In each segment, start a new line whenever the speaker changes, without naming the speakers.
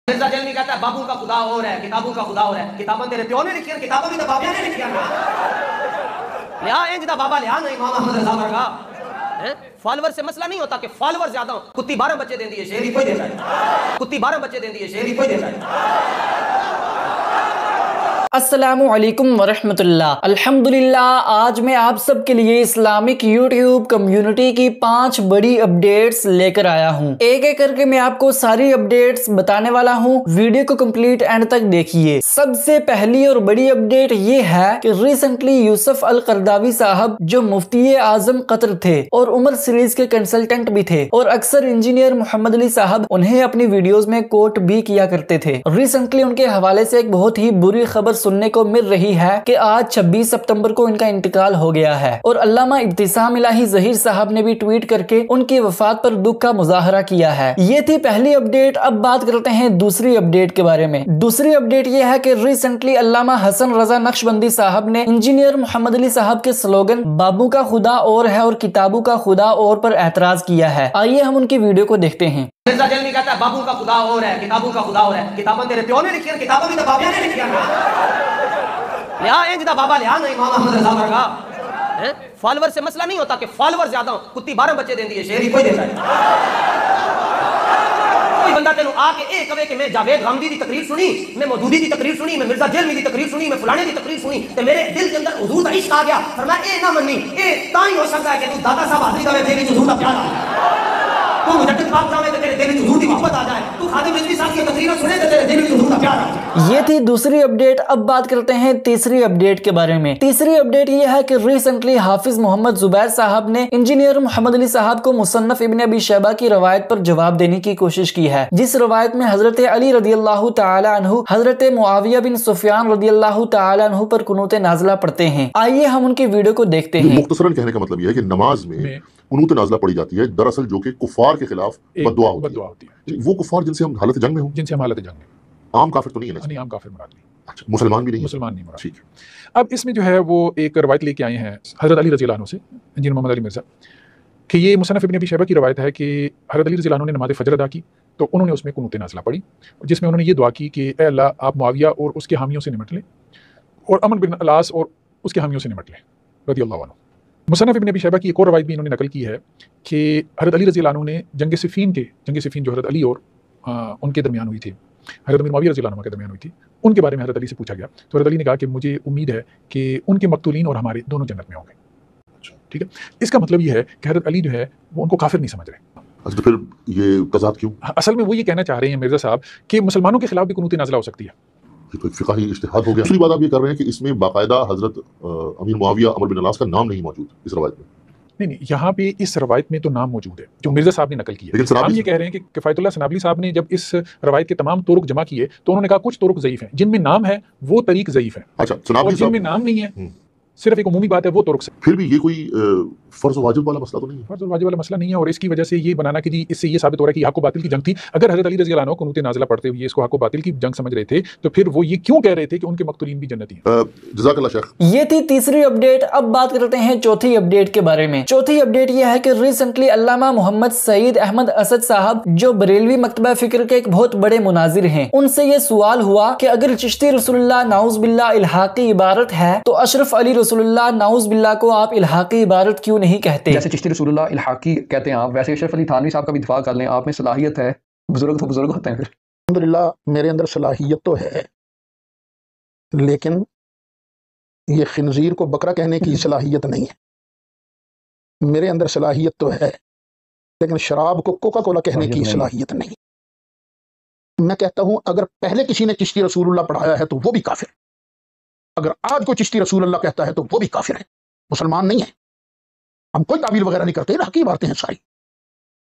मिर्जा जलमी कहता है बाबू का खुदा और है, किताबों का खुदा और है। किताबें तेरे प्यो ने लिखी है, किताबें भी तो बाबिया ने लिखी है। लिया इंज दा बाबा लिया नहीं इमाम अहमद रजा वर्गा। फॉलोवर से मसला नहीं होता कि फॉलोवर ज्यादा हो। कुत्ती 12 बच्चे देती है, शेर ही कोई देता है। कुत्ती 12 बच्चे देती है, शेर ही कोई देता है।
अस्सलामु अलैकुम वरहमतुल्लाह। अल्हम्दुलिल्लाह, आज मैं आप सबके लिए इस्लामिक यूट्यूब कम्युनिटी की 5 बड़ी अपडेट्स लेकर आया हूँ। एक एक करके मैं आपको सारी अपडेट्स बताने वाला हूँ। वीडियो को कंप्लीट एंड तक देखिए। सबसे पहली और बड़ी अपडेट ये है कि रिसेंटली यूसुफ अल करदावी साहब, जो मुफ्ती आजम कतर थे और उमर सीरीज के कंसल्टेंट भी थे और अक्सर इंजीनियर मोहम्मद अली साहब उन्हें अपनी वीडियोस में कोट भी किया करते थे, रिसेंटली उनके हवाले से एक बहुत ही बुरी खबर सुनने को मिल रही है कि आज 26 सितंबर को इनका इंतकाल हो गया है। और अल्लामा इब्तिसाम इलाही ज़हीर साहब ने भी ट्वीट करके उनकी वफात पर दुख का मुजाहरा किया है। ये थी पहली अपडेट। अब बात करते हैं दूसरी अपडेट के बारे में। दूसरी अपडेट यह है कि रिसेंटली अल्लामा हसन रजा नक्शबंदी साहब ने इंजीनियर मोहम्मद अली साहब के स्लोगन बाबू का खुदा और है और किताबों का खुदा और पर एतराज किया है। आइए हम उनकी वीडियो को देखते हैं।
मिर्जा जलमी कहता है बाबू का खुदा और है, किताबों का खुदा और है। किताबें तेरे प्यो ने लिखी है, किताबें भी तो बाबिया ने लिखी है। लिया इंज दा बाबा लिया नहीं इमाम अहमद रजा वर्गा। फॉलोवर से मसला नहीं होता कि फॉलोवर ज्यादा हो। कुत्ती 12 बच्चे देती है, शेर ही कोई देता है। कोई बंदा तेनू आके ए कवे कि मैं जावेद गामदी दी तकरीर सुनी, मैं मौदूदी दी तकरीर सुनी, मैं मिर्जा जलमी दी तकरीर सुनी, मैं फलाने दी तकरीर सुनी, ते मेरे दिल के अंदर हुजूर दा इश्क आ गया। फरमाया ए ना मन्नी, ए ताई हो सकता है कि तू दादा साहब हाजिरी दवे तेरी हुजूर दा प्यार आ जाए। तू मुजद्दिद बाप जावे तो तेरे दिल में हुजूर दी मोहब्बत आ जाए। तू खादिम रिजवी साहब की तकरीर सुने तो तेरे दिल में हुजूर दा प्यार आ जाए।
ये थी दूसरी अपडेट। अब बात करते हैं तीसरी अपडेट के बारे में। तीसरी अपडेट ये है कि रिसेंटली हाफिज मोहम्मद जुबैर साहब ने इंजीनियर मोहम्मद अली साहब को मुसन्नफ इब्न अबी शैबा की रवायत पर जवाब देने की कोशिश की है, जिस रवायत में हजरत अली रदियल्लाहु ताला अन्हु हजरत मुआविया बिन सुफियान रदियल्लाहु ताला अन्हु पर कुनूत नाज़िला पढ़ते हैं। आइए हम उनकी वीडियो को देखते हैं।
मुख्तसरन कहने का मतलब यह है कि नमाज में कुनूत नाज़िला पढ़ी जाती है, दरअसल जो कि कुफार के खिलाफ बद्दुआ होती है। वो कुफार जिनसे हम हालत जंग में हो,
जिनसे हम हालत जंग में,
आम काफिर तो नहीं है ना?
नहीं, आम काफिर मुराद नहीं।
अच्छा, मुसलमान भी नहीं है?
मुसलमान नहीं मुराद।
ठीक है।
अब इसमें जो है वो एक रवायत लेके आए हैं हजरत अली रज़ियल्लाहु अन्हु से, इंजीनियर मोहम्मद अली मिर्जा, कि ये मुसन्नफ इब्न अबी शैबा की रवायत है कि हजरत अली रज़ियल्लाहु अन्हु ने नमाज फजर अदा की तो उन्होंने उसमें कुनूत नाज़िला पढ़ी, जिसमें उन्होंने ये दुआ की कि ए अल्लाह, आप मुआविया और उसके हामियों से निमट लें और अमर बिन अलास और उसके हामियों से निमट लें रज़ियल्लाहु अन्हु। मुसन्नफ इब्न अबी शैबा की एक और रवायत भी इन्होंने नकल की है कि हजरत अली रज़ियल्लाहु अन्हु ने जंग सिफ़ीन जो हजरत अली और उनके दरमियान हुई थी, हजरत अमीर मुआविया रज़ियल्लाहु अन्हु के दरमियान हुई थी, उनके बारे में हजरत अली से पूछा गया तो हजरत अली ने कहा कि मुझे उम्मीद है कि उनके मकतूलीन और हमारे दोनों जन्नत में होंगे। ठीक है, इसका मतलब ये है कि हजरत अली जो है वो उनको काफिर नहीं समझ रहे।
अच्छा, तो फिर ये तज़ाद क्यों?
असल में वो ये कहना चाह रहे हैं मिर्जा साहब कि मुसलमानों के खिलाफ भी कुनूत नाज़िला हो सकती है।
ये तो एक फिक़ही इज्तिहाद हो गया। दूसरी बात आप ये कर रहे हैं कि इसमें बाकायदा हजरत अमीर मुआविया अमर बिन अलास का नाम नहीं मौजूद इस रवायत में।
नहीं, यहाँ पे इस रवायत में तो नाम मौजूद है जो मिर्जा साहब ने नकल की है। हम ये कह रहे हैं कि किफ़ायतुल्लाह सनाबली साहब ने जब इस रवायत के तमाम तुरुक जमा किए तो उन्होंने कहा कुछ तुरुक ज़ईफ़ हैं, जिनमें नाम है वो तरीक ज़ईफ़ है।
अच्छा,
और जिनमें नाम नहीं है, सिर्फ एक उमूमी बात है, वो तुरुक से।
फिर भी ये कोई फर्ज वाजिब वाला मसला तो नहीं है?
फर्ज वाजिब वाला मसला नहीं है और इसकी वजह से ये बनाना कि जी इससे ये साबित हो रहा है कि हक व बातिल की जंग थी। अगर हजरत अली रज़ियल्लाहु अन्हु कुनूत नाज़िला पढ़ते हुए इसको हक व बातिल की जंग समझ रहे थे तो फिर वो ये क्यों कह रहे थे कि उनके मकतूलीन भी जन्नती हैं?
जज़ाकल्लाह शेख।
ये थी तीसरी अपडेट। अब बात करते हैं चौथी अपडेट के बारे में। चौथी अपडेट यह है कि रिसेंटली अल्लामा मोहम्मद सईद अहमद असद साहब, जो बरेलवी मकतबा फिक्र के एक बहुत बड़े मुनाजिर हैं, उनसे ये सवाल हुआ कि अगर चिश्ती रसूलुल्लाह नाउज़ बिल्लाह इल्हाकी इबारत है तो अशरफ अली रसूलुल्लाह नाउज़ बिल्लाह को आप इल्हाकी इबारत क्यों नहीं कहते?
जैसे चिश्ती रसूलुल्लाह इल्हाकी कहते हैं आप, वैसे अशरफ अली थानवी साहब का भी दिफा कर लें, आप में सलाहियत है, बुजुर्ग तो बुजुर्ग होते हैं। फिर
अल्हम्दुलिल्लाह मेरे अंदर सलाहियत तो है, लेकिन ये खिंजीर को बकरा कहने की सलाहियत नहीं है। मेरे अंदर सलाहियत तो है, लेकिन शराब को कोका कोला कहने की सलाहियत नहीं। मैं कहता हूं अगर पहले किसी ने चिश्ती रसूलुल्लाह पढ़ाया है तो वो भी काफिर, अगर आज कोई चिश्ती रसूलुल्लाह कहता है तो वो भी काफिर है, मुसलमान नहीं है। हम कोई तावील वगैरह नहीं करते, हकी बातें हैं सारी।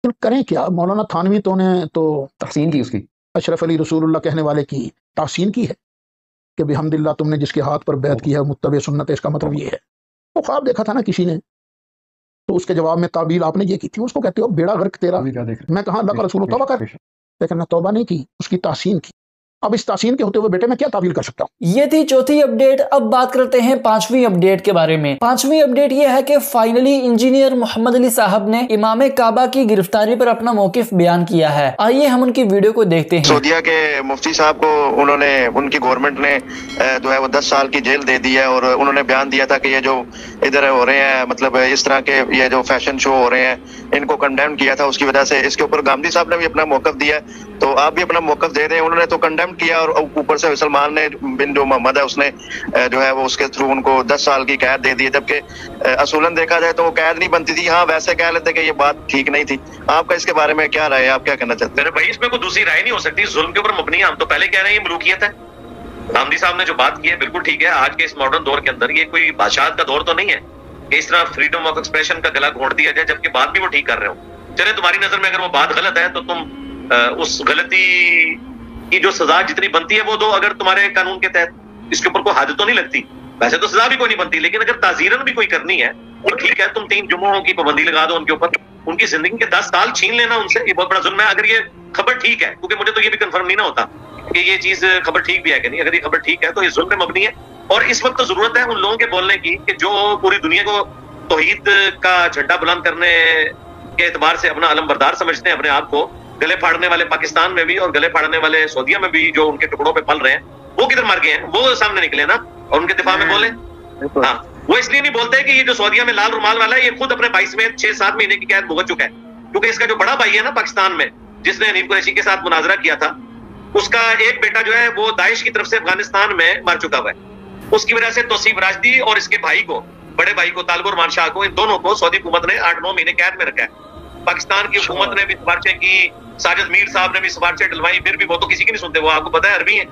तो करें क्या? मौलाना थानवी तो ने तो
तहसीन की उसकी
अशरफ अली रसूलुल्लाह कहने वाले की तहसीन की है कि बिहम्दिल्लाह तुमने जिसके हाथ पर बैत की है मुत्तबे सुन्नत है, इसका मतलब ये है। वो ख्वाब देखा था ना किसी ने, तो उसके जवाब में ताबील आपने ये की थी, उसको कहते हो बेड़ा गर्क तेरा। मैं कहा अल्लाह का रसूल तौबा कर, लेकिन मैं तौबा नहीं की, उसकी तहसीन की। अब इस तासीन के होते हुए बेटे मैं क्या तावील कर सकता हूँ।
ये थी चौथी अपडेट। अब बात करते हैं पांचवी अपडेट के बारे में। पांचवी अपडेट ये है कि फाइनली इंजीनियर मोहम्मद अली साहब ने इमाम काबा की गिरफ्तारी पर अपना मौकिफ बयान किया है। आइए हम उनकी वीडियो को देखते हैं।
सऊदीया के मुफ्ती साहब को उन्होंने, उनकी गवर्नमेंट ने जो है वो 10 साल की जेल दे दी है और उन्होंने बयान दिया था कि ये जो इधर हो रहे हैं, मतलब इस तरह के ये जो फैशन शो हो रहे हैं, इनको कंडेम किया था। उसकी वजह से इसके ऊपर गांधी साहब ने भी अपना मौकफ दिया, तो आप भी अपना मौकफ दे दें। उन्होंने तो कंडेम किया और ऊपर से सलमान ने बिन जो मोहम्मद है उसने जो है वो उसके थ्रू उनको 10 साल की कैद दे दी है, जबकि असूलन देखा जाए तो वो कैद नहीं बनती थी। हाँ, वैसे कह लेते कि ये बात ठीक नहीं थी। आपका इसके बारे में क्या राय है, आप क्या कहना चाहते हैं?
मेरे भाई इसमें कोई दूसरी राय नहीं हो सकती, जुल्म के ऊपर मबनी है। हम तो पहले कह रहे हैं ये मलूकियत है। गांधी साहब ने जो बात की है बिल्कुल ठीक है। आज के इस मॉडर्न दौर के अंदर ये कोई बादशाह का दौर तो नहीं है कि इस तरह फ्रीडम ऑफ एक्सप्रेशन का गला घोंट दिया जाए, जबकि बात भी वो ठीक कर रहे हो। चले, तुम्हारी नजर में अगर वो बात गलत है तो तुम उस गलती की जो सजा जितनी बनती है वो दो। अगर तुम्हारे कानून के तहत इसके ऊपर कोई हद तो नहीं लगती, वैसे तो सजा भी कोई नहीं बनती, लेकिन अगर ताजीरन भी कोई करनी है तो ठीक है, तुम 3 जुम्मों की पाबंदी लगा दो उनके ऊपर, उनकी जिंदगी के 10 साल छीन लेना उनसे, ये बहुत बड़ा जुल्म है। अगर ये खबर ठीक है, क्योंकि मुझे तो ये भी कंफर्म नहीं ना होता कि ये चीज खबर ठीक भी है कि नहीं, अगर ये खबर ठीक है तो ये जुल्म पे मबनी है। और इस वक्त तो जरूरत है उन लोगों के बोलने की कि जो पूरी दुनिया को तौहीद का झंडा बुलंद करने के एतबार से अपना अलमबरदार समझते हैं अपने आप को, गले फाड़ने वाले पाकिस्तान में भी और गले फाड़ने वाले सऊदीया में भी जो उनके टुकड़ों पे पल रहे हैं, वो किधर मर गए हैं, वो सामने निकले ना और उनके दिफा में बोले। हाँ, वो इसलिए नहीं बोलते कि ये जो सऊदीया में लाल रुमाल वाला है ये खुद अपने 22 में 6-7 महीने की कैद भुगत चुका है, क्योंकि इसका जो बड़ा भाई है ना पाकिस्तान में, जिसने हनीफ कुरैशी के साथ मुनाजरा किया था, उसका एक बेटा जो है वो दाइश की तरफ से अफगानिस्तान में मर चुका हुआ है। उसकी वजह से तौसीफ राशदी और इसके भाई को, बड़े भाई को, तालिब उर शाह को, इन दोनों को सऊदी हुकूमत ने 8-9 महीने कैद में रखा है। पाकिस्तान की हुकूमत ने भी सिफारिशें की, साजिद मीर साहब ने भी सिफारिशें डलवाई, फिर भी वो तो किसी की नहीं सुनते। वो आपको पता है अरबी है।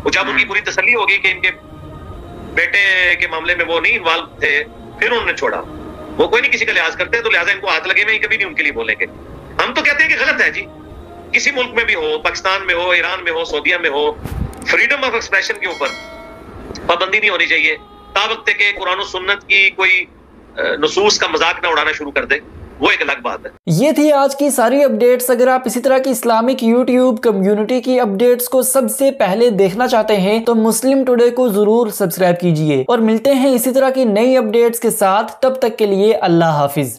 वो जब उनकी पूरी तसल्ली होगी कि इनके बेटे के मामले में वो नहीं इन्वॉल्व थे, फिर उन्होंने छोड़ा। वो कोई नहीं किसी का लिहाज करते, तो लिहाजा इनको हाथ लगे में कभी नहीं उनके लिए बोलेंगे। हम तो कहते हैं कि गलत है जी, किसी मुल्क में भी हो, पाकिस्तान में हो, ईरान में हो, सऊदीया में हो, फ्रीडम ऑफ एक्सप्रेशन के ऊपर पाबंदी नहीं होनी चाहिए। तावक्त के कुरान और सुन्नत की कोई नसूस का मजाक ना उड़ाना शुरू कर दे, वो एक अलग बात है।
ये थी आज की सारी अपडेट्स। अगर आप इसी तरह की इस्लामिक यूट्यूब कम्युनिटी की अपडेट्स को सबसे पहले देखना चाहते हैं तो मुस्लिम टुडे को जरूर सब्सक्राइब कीजिए और मिलते हैं इसी तरह की नई अपडेट्स के साथ। तब तक के लिए अल्लाह हाफिज।